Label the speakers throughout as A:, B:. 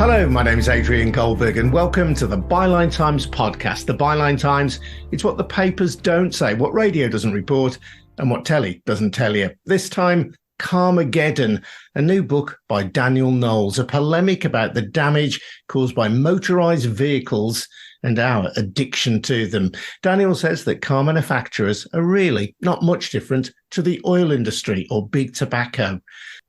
A: Hello, my name is Adrian Goldberg and welcome to the Byline Times podcast. The Byline Times, it's what the papers don't say, what radio doesn't report and what telly doesn't tell you. This time, Carmageddon, a new book by Daniel Knowles, a polemic about the damage caused by motorised vehicles and our addiction to them. Daniel says that car manufacturers are really not much different to the oil industry or big tobacco.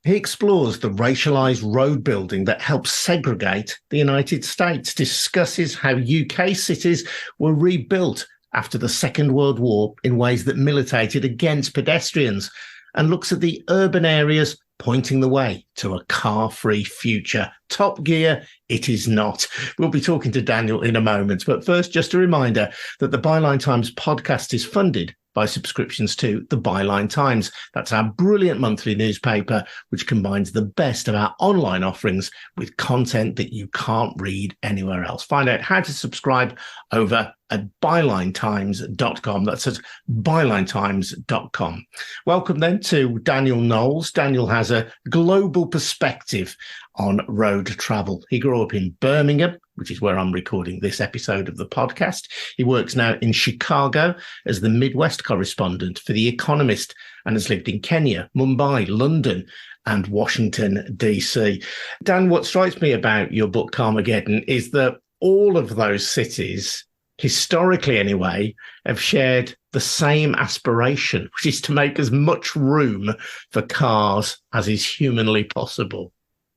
A: He explores the racialised road building that helps segregate the United States, discusses how UK cities were rebuilt after the Second World War in ways that militated against pedestrians, and looks at the urban areas pointing the way to a car-free future. Top gear, it is not. We'll be talking to Daniel in a moment. But first, just a reminder that the Byline Times podcast is funded by subscriptions to the Byline Times. That's our brilliant monthly newspaper, which combines the best of our online offerings with content that you can't read anywhere else. Find out how to subscribe over at bylinetimes.com. That's at bylinetimes.com. Welcome then to Daniel Knowles. Daniel has a global perspective on road travel. He grew up in Birmingham, which is where I'm recording this episode of the podcast. He works now in Chicago as the Midwest correspondent for The Economist and has lived in Kenya, Mumbai, London, and Washington, D.C. Dan, what strikes me about your book, Carmageddon, is that all of those cities, historically anyway, have shared the same aspiration, which is to make as much room for cars as is humanly possible.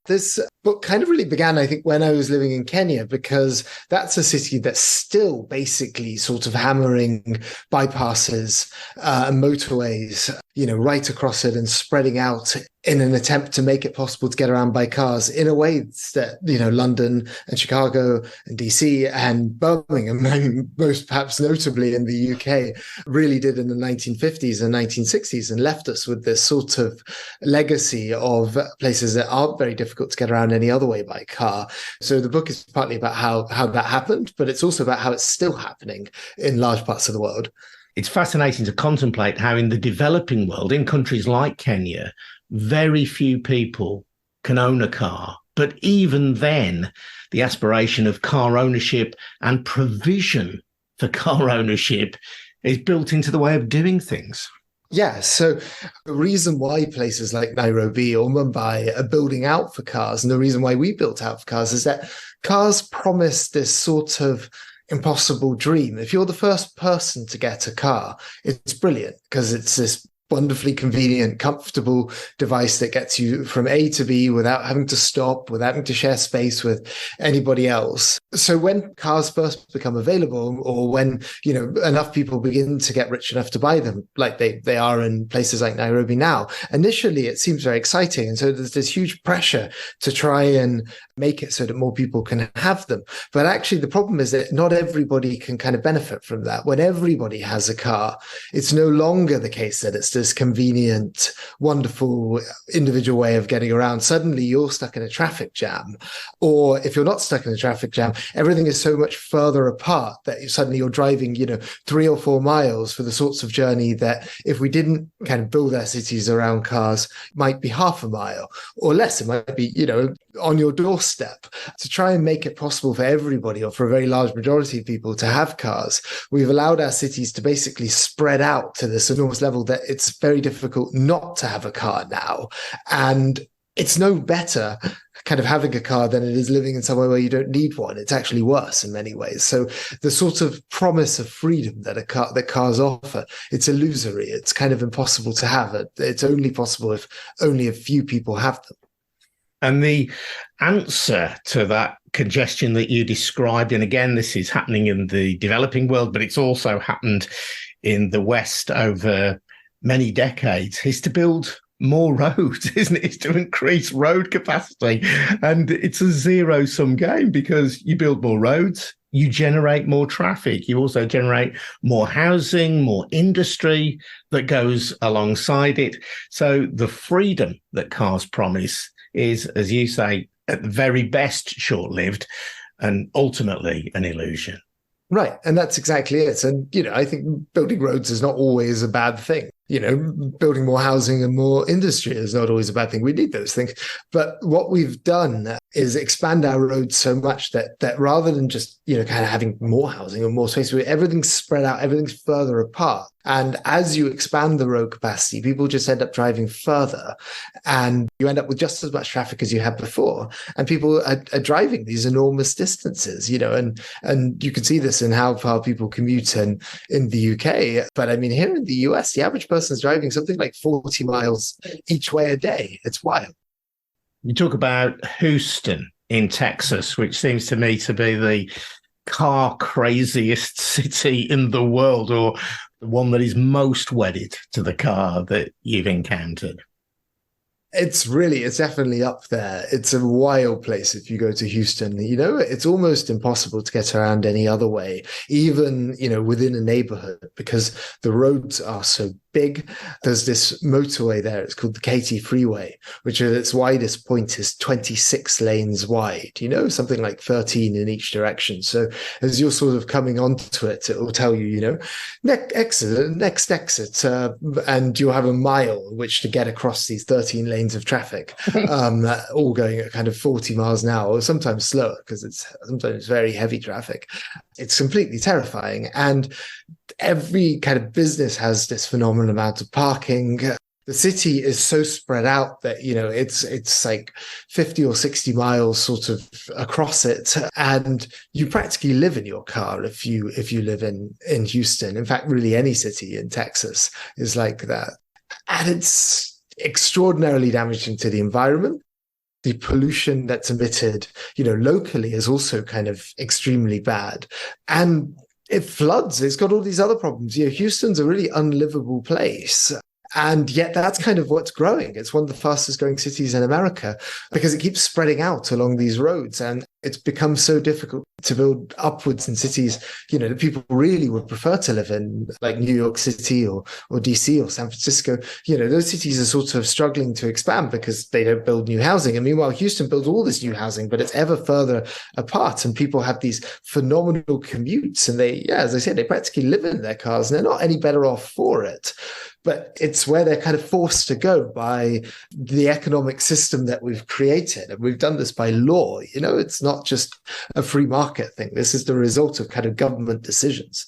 B: This book kind of really began, I think, when I was living in Kenya, because that's a city that's still basically sort of hammering bypasses and motorways, right across it and spreading out in an attempt to make it possible to get around by cars in a way that, London and Chicago and DC and Birmingham, most perhaps notably in the UK, really did in the 1950s and 1960s and left us with this sort of legacy of places that aren't very difficult to get around any other way by car. So the book is partly about how that happened, but it's also about how it's still happening in large parts of the world.
A: It's fascinating to contemplate how in the developing world, in countries like Kenya, very few people can own a car. But even then, the aspiration of car ownership and provision for car ownership is built into the way of doing things.
B: Yeah, so the reason why places like Nairobi or Mumbai are building out for cars, and the reason why we built out for cars, is that cars promise this sort of impossible dream. If you're the first person to get a car, it's brilliant because it's this wonderfully convenient, comfortable device that gets you from A to B without having to stop, without having to share space with anybody else. So when cars first become available, or when, enough people begin to get rich enough to buy them, like they are in places like Nairobi now, initially it seems very exciting. And so there's this huge pressure to try and make it so that more people can have them. But actually the problem is that not everybody can kind of benefit from that. When everybody has a car, it's no longer the case that it's this convenient, wonderful individual way of getting around. Suddenly you're stuck in a traffic jam. Or if you're not stuck in a traffic jam, everything is so much further apart that suddenly you're driving, 3 or 4 miles for the sorts of journey that if we didn't kind of build our cities around cars, might be half a mile or less. It might be, on your doorstep. To try and make it possible for everybody, or for a very large majority of people, to have cars, we've allowed our cities to basically spread out to this enormous level that it's very difficult not to have a car now. And it's no better kind of having a car than it is living in somewhere where you don't need one. It's actually worse in many ways. So the sort of promise of freedom that cars offer, it's illusory. It's kind of impossible to have it. It's only possible if only a few people have them.
A: And the answer to that congestion that you described, and again, this is happening in the developing world, but it's also happened in the West over many decades, is to build more roads, isn't it? It's to increase road capacity. And it's a zero-sum game, because you build more roads, you generate more traffic. You also generate more housing, more industry that goes alongside it. So the freedom that cars promise is, as you say, at the very best short-lived and ultimately an illusion.
B: Right. And that's exactly it. And, I think building roads is not always a bad thing. building more housing and more industry is not always a bad thing. We need those things. But what we've done is expand our roads so much that rather than just, kind of having more housing and more space, everything's spread out, everything's further apart. And as you expand the road capacity, people just end up driving further and you end up with just as much traffic as you had before. And people are driving these enormous distances, and you can see this in how far people commute in the UK. But I mean, here in the US, the average person is driving something like 40 miles each way a day. It's wild.
A: You talk about Houston in Texas, which seems to me to be the car craziest city in the world, or the one that is most wedded to the car that you've encountered.
B: It's definitely up there. It's a wild place if you go to Houston. It's almost impossible to get around any other way, even, within a neighborhood, because the roads are so big. There's this motorway there. It's called the Katy Freeway, which at its widest point is 26 lanes wide, something like 13 in each direction. So as you're sort of coming onto it, it will tell you, next exit, and you'll have a mile in which to get across these 13 lanes of traffic, all going at kind of 40 miles an hour, or sometimes slower because it's sometimes very heavy traffic. It's completely terrifying. And every kind of business has this phenomenal amount of parking. The city is so spread out that, it's like 50 or 60 miles sort of across it. And you practically live in your car if you live in Houston. In fact, really any city in Texas is like that. And it's extraordinarily damaging to the environment. The pollution that's emitted, locally is also kind of extremely bad. And it floods. It's got all these other problems. Houston's a really unlivable place. And yet that's kind of what's growing. It's one of the fastest growing cities in America because it keeps spreading out along these roads. And it's become so difficult to build upwards in cities, that people really would prefer to live in, like New York City or DC or San Francisco. Those cities are sort of struggling to expand because they don't build new housing. And meanwhile, Houston builds all this new housing, but it's ever further apart. And people have these phenomenal commutes. And as I said, they practically live in their cars and they're not any better off for it. But it's where they're kind of forced to go by the economic system that we've created. And we've done this by law. It's not just a free market thing. This is the result of kind of government decisions.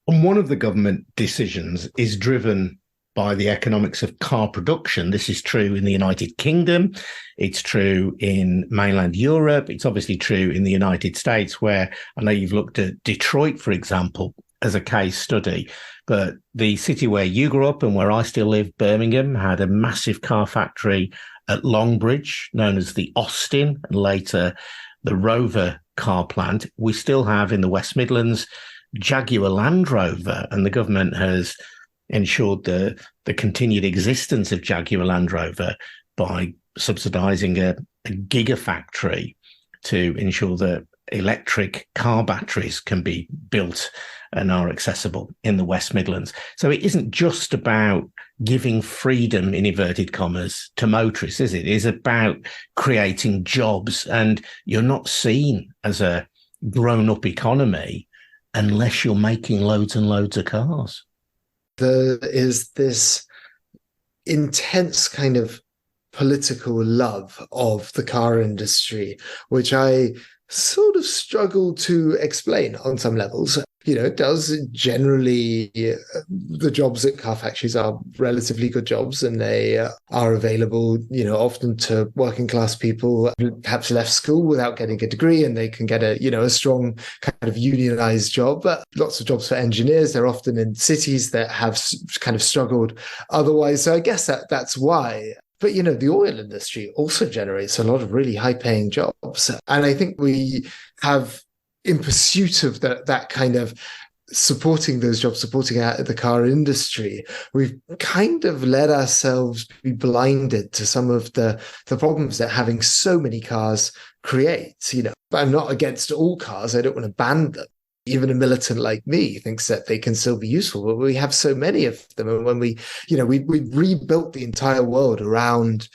A: And one of the government decisions is driven by the economics of car production. This is true in the United Kingdom. It's true in mainland Europe. It's obviously true in the United States, where I know you've looked at Detroit, for example, as a case study. But the city where you grew up and where I still live, Birmingham, had a massive car factory at Longbridge, known as the Austin, and later the Rover car plant. We still have in the West Midlands Jaguar Land Rover, and the government has ensured the continued existence of Jaguar Land Rover by subsidising a gigafactory to ensure that electric car batteries can be built and are accessible in the West Midlands. So it isn't just about giving freedom, in inverted commas, to motorists, is it? It is about creating jobs. And you're not seen as a grown-up economy unless you're making loads and loads of cars.
B: There is this intense kind of political love of the car industry, which I sort of struggle to explain on some levels. It does generally, the jobs at car factories are relatively good jobs and they are available, often to working class people who perhaps left school without getting a degree, and they can get a strong kind of unionized job. But lots of jobs for engineers, they're often in cities that have kind of struggled otherwise. So I guess that's why. But, the oil industry also generates a lot of really high-paying jobs. And I think we have, in pursuit of that kind of supporting those jobs, supporting the car industry, we've kind of let ourselves be blinded to some of the problems that having so many cars creates. I'm not against all cars. I don't want to ban them. Even a militant like me thinks that they can still be useful, but we have so many of them. And when we rebuilt the entire world around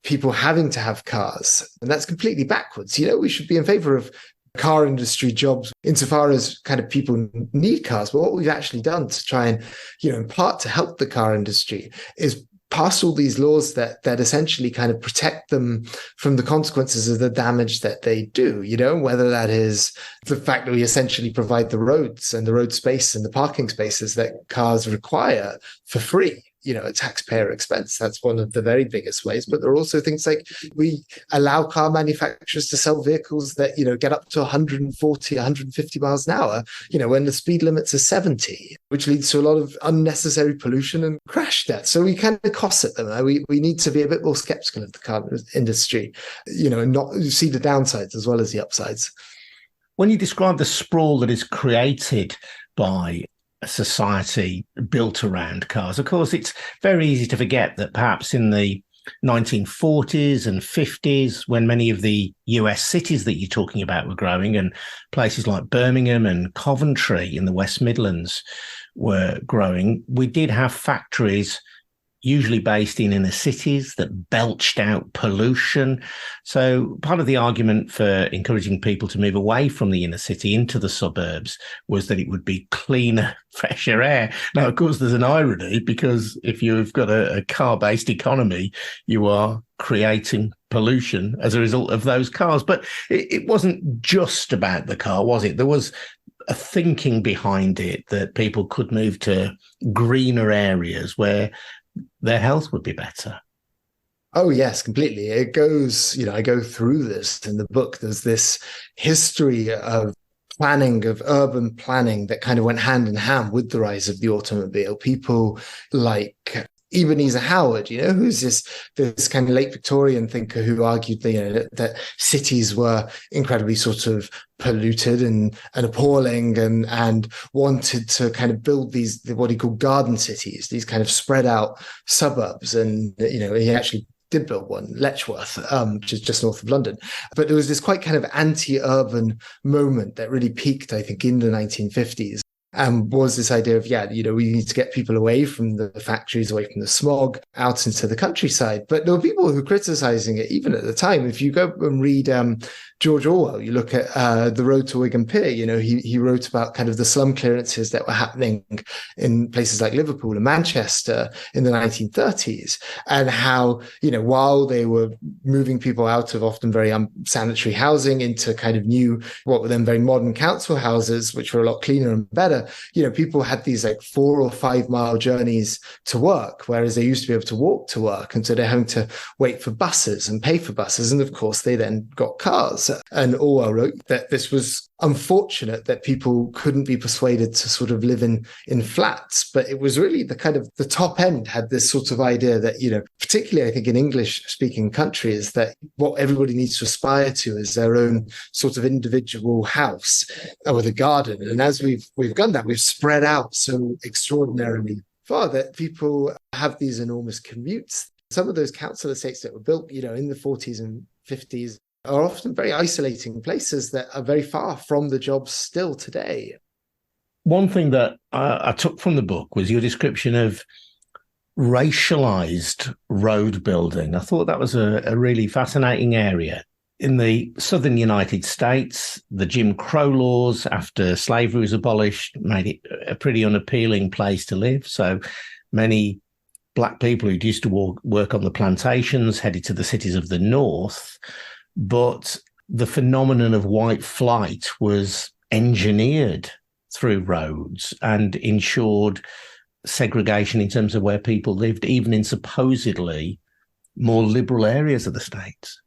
B: people having to have cars, and that's completely backwards. We should be in favor of car industry jobs insofar as kind of people need cars. But what we've actually done to try and, in part to help the car industry is pass all these laws that essentially kind of protect them from the consequences of the damage that they do, whether that is the fact that we essentially provide the roads and the road space and the parking spaces that cars require for free, at taxpayer expense. That's one of the very biggest ways. But there are also things like we allow car manufacturers to sell vehicles that, get up to 140, 150 miles an hour, when the speed limits are 70, which leads to a lot of unnecessary pollution and crash deaths. So we kind of cosset them. We need to be a bit more skeptical of the car industry, and not see the downsides as well as the upsides.
A: When you describe the sprawl that is created by a society built around cars, of course, it's very easy to forget that perhaps in the 1940s and 50s, when many of the US cities that you're talking about were growing, and places like Birmingham and Coventry in the West Midlands were growing, we did have factories usually based in inner cities that belched out pollution. So part of the argument for encouraging people to move away from the inner city into the suburbs was that it would be cleaner, fresher air. Now, of course, there's an irony, because if you've got a car-based economy, you are creating pollution as a result of those cars. But it wasn't just about the car, was it? There was a thinking behind it that people could move to greener areas where their health would be better.
B: Oh, yes, completely. It goes, I go through this in the book. There's this history of planning, of urban planning, that kind of went hand in hand with the rise of the automobile. People like Ebenezer Howard, who's this kind of late Victorian thinker who argued that cities were incredibly sort of polluted and appalling, and wanted to kind of build these, what he called garden cities, these kind of spread out suburbs. And, he actually did build one, Letchworth, which is just north of London. But there was this quite kind of anti-urban moment that really peaked, I think, in the 1950s. And was this idea of, we need to get people away from the factories, away from the smog, out into the countryside. But there were people who were criticizing it even at the time. If you go and read George Orwell, you look at The Road to Wigan Pier, he wrote about kind of the slum clearances that were happening in places like Liverpool and Manchester in the 1930s, and how, while they were moving people out of often very unsanitary housing into kind of new, what were then very modern council houses, which were a lot cleaner and better, people had these like 4 or 5 mile journeys to work, whereas they used to be able to walk to work. And so they're having to wait for buses and pay for buses. And of course, they then got cars. And Orwell wrote that this was unfortunate that people couldn't be persuaded to sort of live in flats. But it was really the kind of the top end had this sort of idea that, particularly I think in English speaking countries, that what everybody needs to aspire to is their own sort of individual house with a garden. And as we've done that, we've spread out so extraordinarily far that people have these enormous commutes. Some of those council estates that were built, in the 40s and 50s are often very isolating places that are very far from the jobs still today.
A: One thing that I took from the book was your description of racialized road building. I thought that was a really fascinating area. In the southern United States, the Jim Crow laws after slavery was abolished made it a pretty unappealing place to live. So many Black people who used to work on the plantations headed to the cities of the North. But the phenomenon of white flight was engineered through roads and ensured segregation in terms of where people lived, even in supposedly more liberal areas of the States.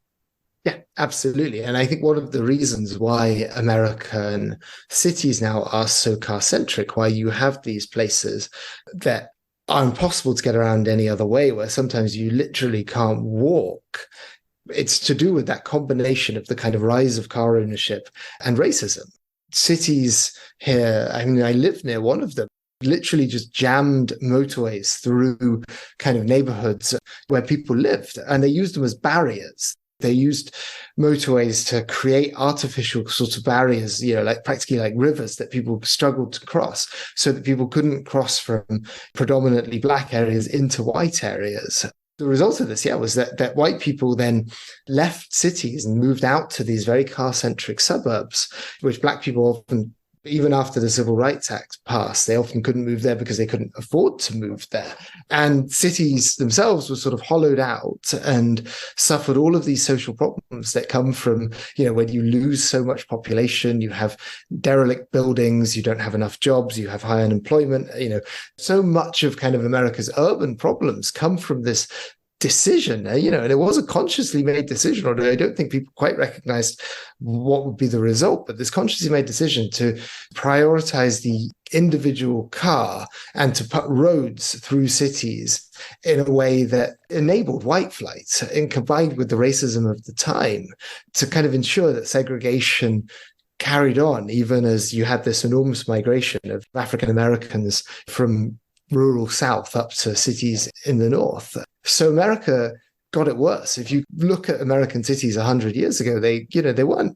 B: Yeah, absolutely. And I think one of the reasons why American cities now are so car-centric, why you have these places that are impossible to get around any other way, where sometimes you literally can't walk, it's to do with that combination of the kind of rise of car ownership and racism. Cities here, I live near one of them, literally just jammed motorways through kind of neighborhoods where people lived, and they used them as barriers. They used motorways to create artificial sorts of barriers, like practically like rivers that people struggled to cross, so that people couldn't cross from predominantly Black areas into white areas. the result of this, was that white people then left cities and moved out to these very car-centric suburbs, which black people often, even after the Civil Rights Act passed, they often couldn't move there because they couldn't afford to move there. And cities themselves were sort of hollowed out and suffered all of these social problems that come from, when you lose so much population, you have derelict buildings, you don't have enough jobs, you have high unemployment. So much of kind of America's urban problems come from this decision, and it was a consciously made decision, although I don't think people quite recognized what would be the result, but this consciously made decision to prioritize the individual car and to put roads through cities in a way that enabled white flight, and combined with the racism of the time, to kind of ensure that segregation carried on, even as you had this enormous migration of African Americans from rural South up to cities in the North. So America got it worse. If you look at American cities 100 years ago, they weren't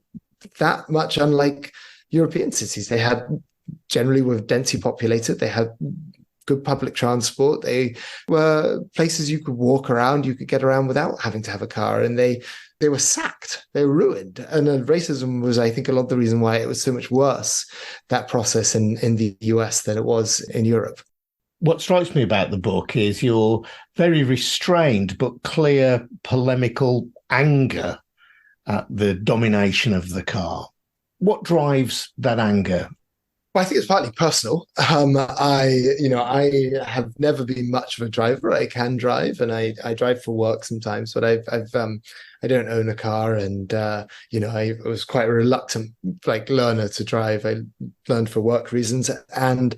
B: that much unlike European cities. They had generally were densely populated. They had good public transport. They were places you could walk around, you could get around without having to have a car. And they were sacked, they were ruined. And racism was, I think, a lot of the reason why it was so much worse, that process in the US than it was in Europe.
A: What strikes me about the book is your very restrained but clear polemical anger at the domination of the car. What drives that anger?
B: Well, I think it's partly personal. I have never been much of a driver. I can drive, and I drive for work sometimes, but I don't own a car, and I was quite a reluctant learner to drive. I learned for work reasons, and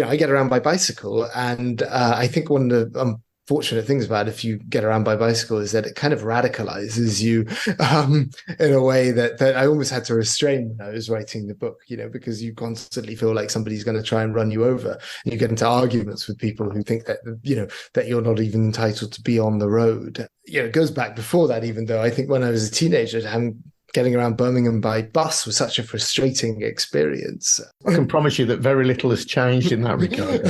B: I get around by bicycle, and I think one of the unfortunate things about if you get around by bicycle is that it kind of radicalizes you in a way that I almost had to restrain when I was writing the book, because you constantly feel like somebody's going to try and run you over, and you get into arguments with people who think that, that you're not even entitled to be on the road. It goes back before that, even though I think when I was a teenager, getting around Birmingham by bus was such a frustrating experience.
A: I can promise you that very little has changed in that regard.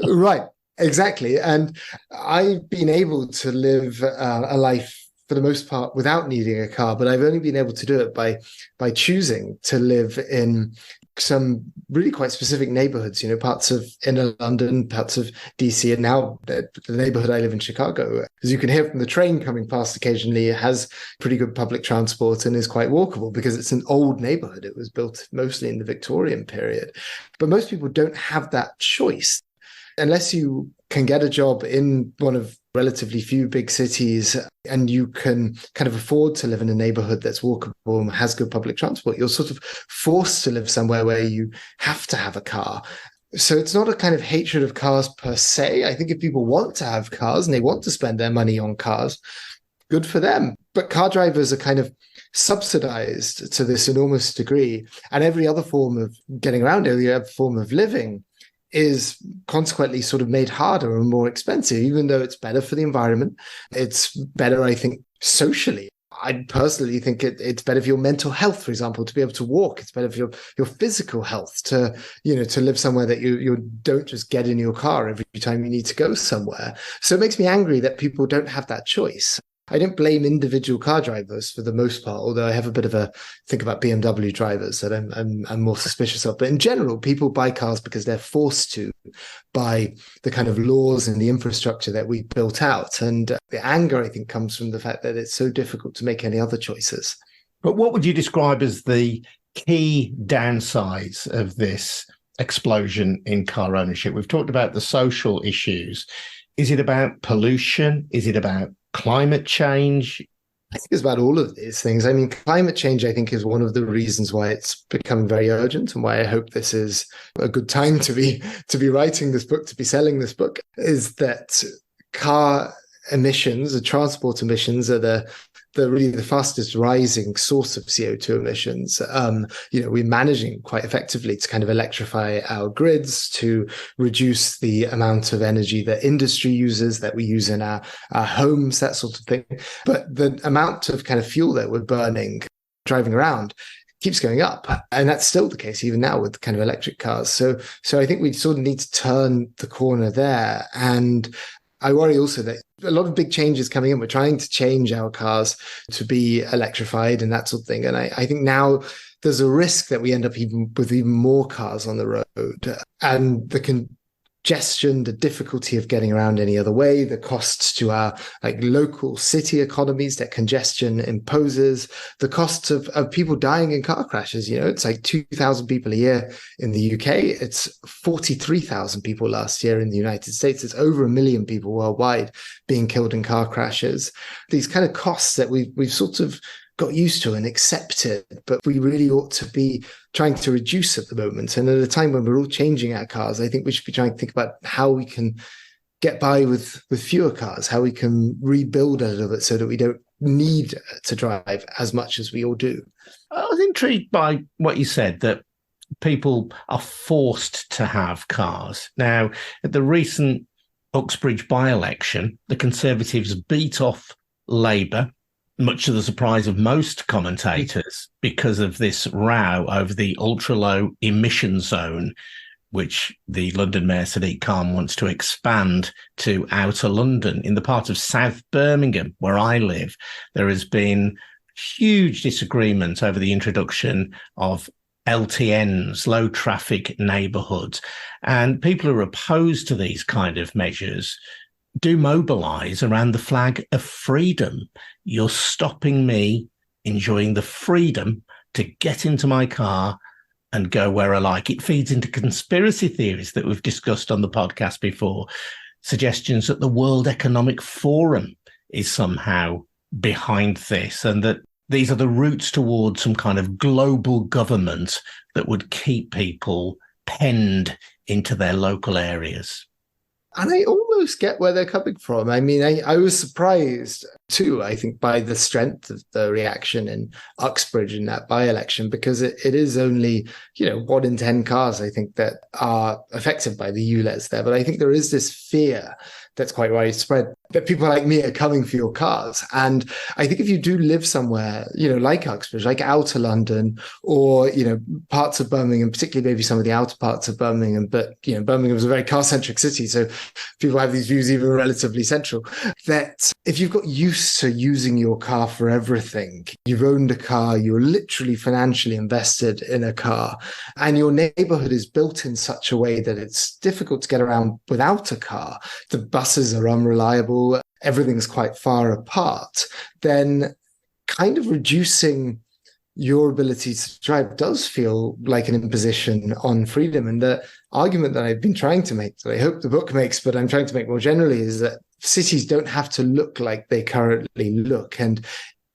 B: Right, exactly. And I've been able to live a life for the most part without needing a car, but I've only been able to do it by choosing to live in some really quite specific neighborhoods, parts of inner London, parts of DC, and now the neighborhood I live in, Chicago. As you can hear from the train coming past occasionally, it has pretty good public transport and is quite walkable because it's an old neighborhood. It was built mostly in the Victorian period. But most people don't have that choice. Unless you can get a job in one of relatively few big cities and you can kind of afford to live in a neighborhood that's walkable and has good public transport, you're sort of forced to live somewhere where you have to have a car. So it's not a kind of hatred of cars per se. I think if people want to have cars and they want to spend their money on cars, good for them. But car drivers are kind of subsidized to this enormous degree. And every other form of getting around, every other form of living is consequently sort of made harder and more expensive, even though it's better for the environment. It's better, I think, socially. I personally think it's better for your mental health, for example, to be able to walk. It's better for your physical health to live somewhere that you don't just get in your car every time you need to go somewhere. So it makes me angry that people don't have that choice. I don't blame individual car drivers for the most part, although I have a bit of a think about BMW drivers that I'm more suspicious of. But in general, people buy cars because they're forced to by the kind of laws and the infrastructure that we built out. And the anger, I think, comes from the fact that it's so difficult to make any other choices.
A: But what would you describe as the key downsides of this explosion in car ownership? We've talked about the social issues. Is it about pollution? Is it about climate change?
B: I think it's about all of these things. I mean, climate change, I think, is one of the reasons why it's becoming very urgent and why I hope this is a good time to be writing this book, to be selling this book, is that car emissions, the transport emissions, are the really the fastest rising source of CO2 emissions. We're managing quite effectively to kind of electrify our grids, to reduce the amount of energy that industry uses, that we use in our homes, that sort of thing. But the amount of kind of fuel that we're burning, driving around, keeps going up. And that's still the case even now with kind of electric cars. So I think we sort of need to turn the corner there. And I worry also that a lot of big changes coming in. We're trying to change our cars to be electrified and that sort of thing. And I think now there's a risk that we end up with even more cars on the road, and the congestion, the difficulty of getting around any other way, the costs to our local city economies that congestion imposes, the costs of people dying in car crashes. It's like 2,000 people a year in the UK. It's 43,000 people last year in the United States. It's over 1 million people worldwide being killed in car crashes. These kind of costs that we've sort of got used to and accepted, but we really ought to be trying to reduce at the moment. And at a time when we're all changing our cars, I think we should be trying to think about how we can get by with fewer cars, how we can rebuild a little bit so that we don't need to drive as much as we all do.
A: I was intrigued by what you said, that people are forced to have cars. Now, at the recent Uxbridge by-election, the Conservatives beat off Labour, much to the surprise of most commentators, because of this row over the ultra-low emission zone, which the London Mayor Sadiq Khan wants to expand to outer London. In the part of South Birmingham, where I live, there has been huge disagreement over the introduction of LTNs, low traffic neighbourhoods. And people who are opposed to these kind of measures do mobilise around the flag of freedom. You're stopping me enjoying the freedom to get into my car and go where I like. It feeds into conspiracy theories that we've discussed on the podcast before, suggestions that the World Economic Forum is somehow behind this, and that these are the routes towards some kind of global government that would keep people penned into their local areas.
B: And I almost get where they're coming from. I mean, I was surprised too, I think, by the strength of the reaction in Uxbridge in that by-election, because it is only, 1 in 10 cars, I think, that are affected by the ULEZ there. But I think there is this fear that's quite widespread that people like me are coming for your cars. And I think if you do live somewhere, like Uxbridge, like outer London, or, parts of Birmingham, particularly maybe some of the outer parts of Birmingham, but, Birmingham is a very car-centric city, so people have these views even relatively central, that if you've got used to using your car for everything, you've owned a car, you're literally financially invested in a car, and your neighborhood is built in such a way that it's difficult to get around without a car, the buses are unreliable, everything's quite far apart, then kind of reducing your ability to drive does feel like an imposition on freedom. And the argument that I've been trying to make, that I hope the book makes, but I'm trying to make more generally, is that cities don't have to look like they currently look. And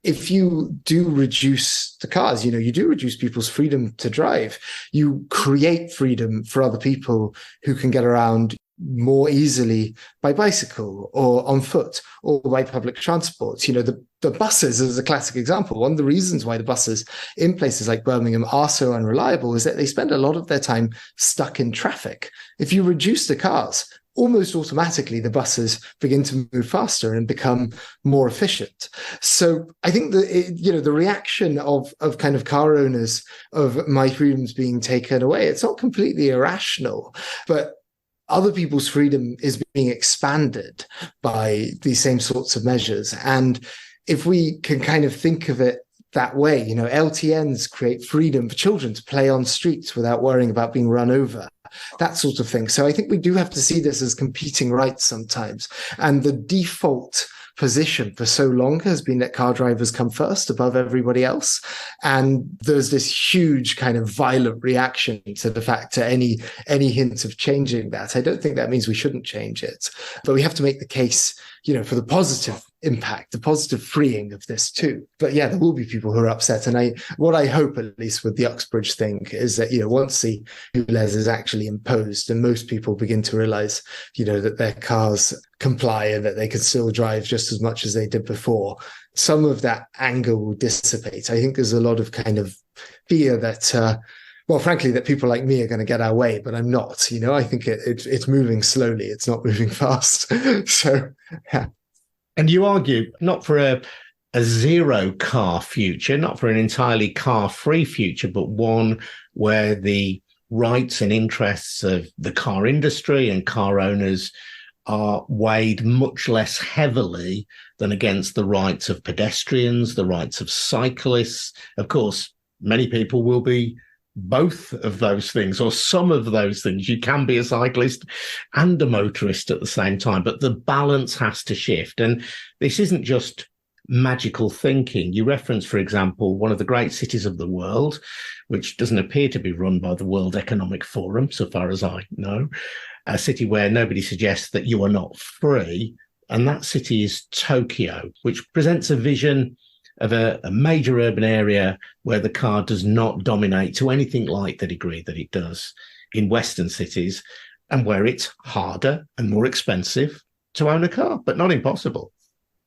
B: if you do reduce the cars, you do reduce people's freedom to drive. You create freedom for other people who can get around more easily by bicycle or on foot or by public transport. The buses is a classic example. One of the reasons why the buses in places like Birmingham are so unreliable is that they spend a lot of their time stuck in traffic. If you reduce the cars, almost automatically the buses begin to move faster and become more efficient. So I think that the reaction of kind of car owners of my freedoms being taken away, it's not completely irrational, but other people's freedom is being expanded by these same sorts of measures. And if we can kind of think of it that way, LTNs create freedom for children to play on streets without worrying about being run over, that sort of thing. So I think we do have to see this as competing rights sometimes. And the default position for so long has been that car drivers come first above everybody else. And there's this huge kind of violent reaction to the fact that any hint of changing that. I don't think that means we shouldn't change it, but we have to make the case, for the positive impact, the positive freeing of this too. But yeah, there will be people who are upset. And what I hope, at least with the Uxbridge thing, is that, once the ULEZ is actually imposed and most people begin to realize, that their cars comply and that they can still drive just as much as they did before, some of that anger will dissipate. I think there's a lot of kind of fear that, frankly, that people like me are going to get our way, but I'm not. I think it's moving slowly. It's not moving fast. So, yeah.
A: And you argue not for a zero car future, not for an entirely car-free future, but one where the rights and interests of the car industry and car owners are weighed much less heavily than against the rights of pedestrians, the rights of cyclists. Of course, many people will be both of those things or some of those things. You can be a cyclist and a motorist at the same time, but the balance has to shift. And this isn't just magical thinking. You reference, for example, one of the great cities of the world, which doesn't appear to be run by the World Economic Forum, so far as I know, a city where nobody suggests that you are not free. And that city is Tokyo, which presents a vision of a major urban area where the car does not dominate to anything like the degree that it does in Western cities, and where it's harder and more expensive to own a car, but not impossible.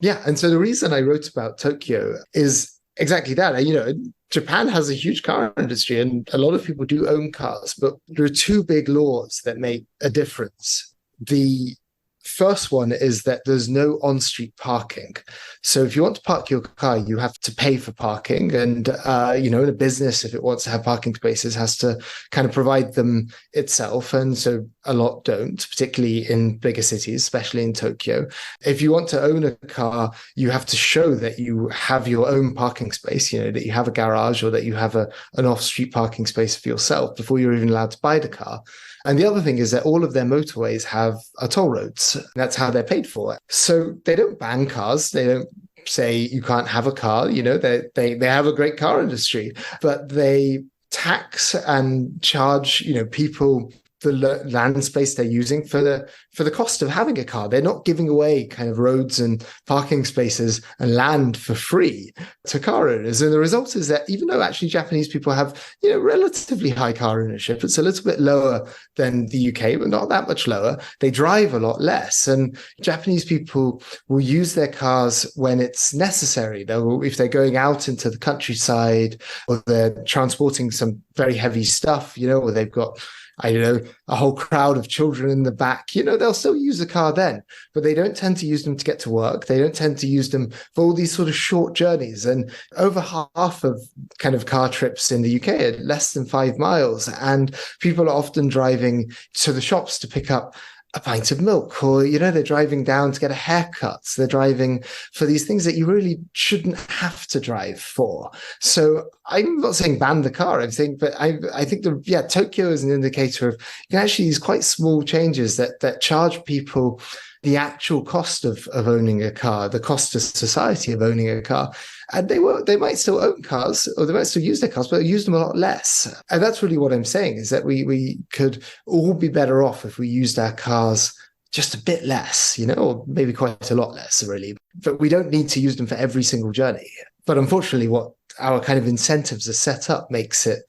B: Yeah. And so the reason I wrote about Tokyo is exactly that. You know, Japan has a huge car industry and a lot of people do own cars, but there are two big laws that make a difference. The first one is that there's no on-street parking. So if you want to park your car, you have to pay for parking. And, in a business, if it wants to have parking spaces, has to kind of provide them itself. And so a lot don't, particularly in bigger cities, especially in Tokyo. If you want to own a car, you have to show that you have your own parking space, that you have a garage or that you have an off-street parking space for yourself before you're even allowed to buy the car. And the other thing is that all of their motorways are toll roads. That's how they're paid for. So they don't ban cars. They don't say you can't have a car. They have a great car industry, but they tax and charge, people the land space they're using for the cost of having a car. They're not giving away kind of roads and parking spaces and land for free to car owners. And the result is that even though actually Japanese people have, relatively high car ownership, it's a little bit lower than the UK, but not that much lower. They drive a lot less. And Japanese people will use their cars when it's necessary. If they're going out into the countryside or they're transporting some very heavy stuff, or they've got a whole crowd of children in the back, they'll still use the car then, but they don't tend to use them to get to work. They don't tend to use them for all these sort of short journeys. And over half of kind of car trips in the UK are less than 5 miles. And people are often driving to the shops to pick up a pint of milk, or, they're driving down to get a haircut. They're driving for these things that you really shouldn't have to drive for. So I'm not saying ban the car. I'm saying, but I think Tokyo is an indicator of these quite small changes that charge people the actual cost of owning a car, the cost to society of owning a car. And they might still own cars, or they might still use their cars, but use them a lot less. And that's really what I'm saying, is that we could all be better off if we used our cars just a bit less, or maybe quite a lot less, really. But we don't need to use them for every single journey. But unfortunately, what our kind of incentives are set up makes it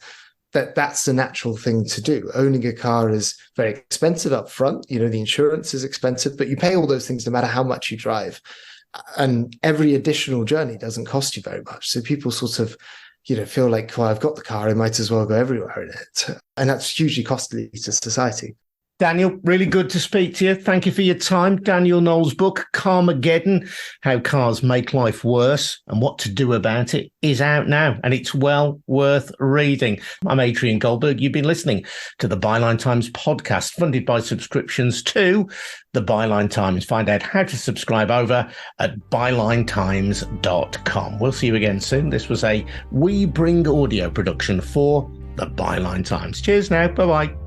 B: that's the natural thing to do. Owning a car is very expensive up front. The insurance is expensive, but you pay all those things no matter how much you drive. And every additional journey doesn't cost you very much. So people sort of, feel like, well, I've got the car, I might as well go everywhere in it. And that's hugely costly to society.
A: Daniel, really good to speak to you. Thank you for your time. Daniel Knowles' book, Carmageddon, How Cars Make Life Worse and What to Do About It, is out now, and it's well worth reading. I'm Adrian Goldberg. You've been listening to the Byline Times podcast, funded by subscriptions to the Byline Times. Find out how to subscribe over at bylinetimes.com. We'll see you again soon. This was a We Bring audio production for the Byline Times. Cheers now. Bye-bye.